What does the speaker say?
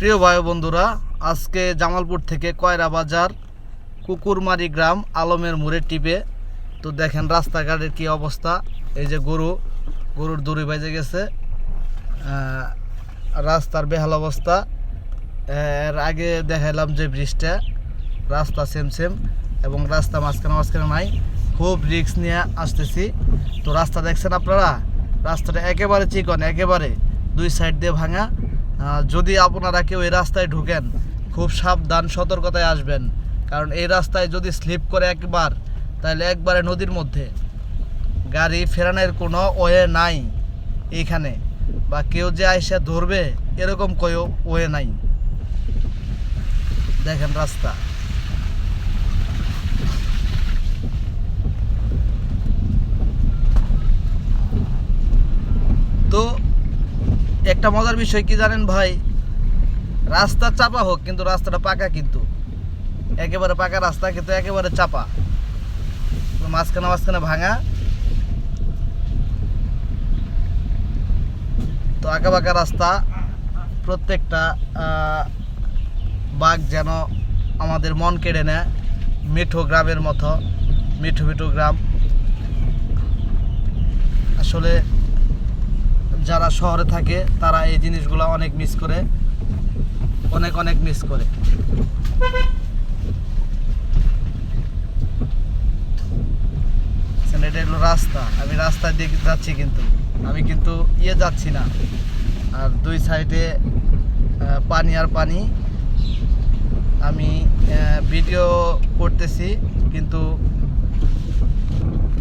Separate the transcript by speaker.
Speaker 1: প্রিয় ভাই বন্ধুরা, আজকে জামালপুর থেকে কয়রা বাজার কুকুরমারি গ্রাম আলমের মোড়ে টিপে তো দেখেন রাস্তাঘাটের কি অবস্থা। এই যে গরুর দড়ি বেজে গেছে, রাস্তার বেহাল অবস্থা। এর আগে দেখালাম যে ব্রিজটা, রাস্তা সেম সেম এবং রাস্তা মাঝখানে নাই। খুব রিস্ক নিয়ে আসতেছি। তো রাস্তা দেখছেন আপনারা, রাস্তাটা একেবারে চিকন, একেবারে দুই সাইড দিয়ে ভাঙা। যদি আপনারা কেউ এই রাস্তায় ঢুকেন, খুব সাবধান সতর্কতায় আসবেন, কারণ এই রাস্তায় যদি স্লিপ করে একবার, তাহলে একবারে নদীর মধ্যে। গাড়ি ফেরানোর কোনো ওয়ে নাই এইখানে, বা কেউ যে আইসা ধরবে এরকম কেউ ওয়ে নাই। দেখেন রাস্তা। তো একটা মজার বিষয় কি জানেন ভাই, রাস্তা চাপা হোক কিন্তু রাস্তাটা পাকা, কিন্তু একেবারে পাকা রাস্তা কিন্তু একেবারে চাপা, মাঝখানে ভাঙা। তো আঁকা বাঁকা রাস্তা, প্রত্যেকটা বাঘ যেন আমাদের মন কেড়ে নেয়। মিঠো গ্রামের মতো, মিঠো গ্রাম। আসলে যারা শহরে থাকে তারা এই জিনিসগুলো অনেক মিস করে, অনেক মিস করে। এটা হলো রাস্তা, আমি রাস্তায় দিয়ে যাচ্ছি, কিন্তু আমি কিন্তু যাচ্ছি না। আর দুই সাইডে পানি আর পানি। আমি ভিডিও করতেছি কিন্তু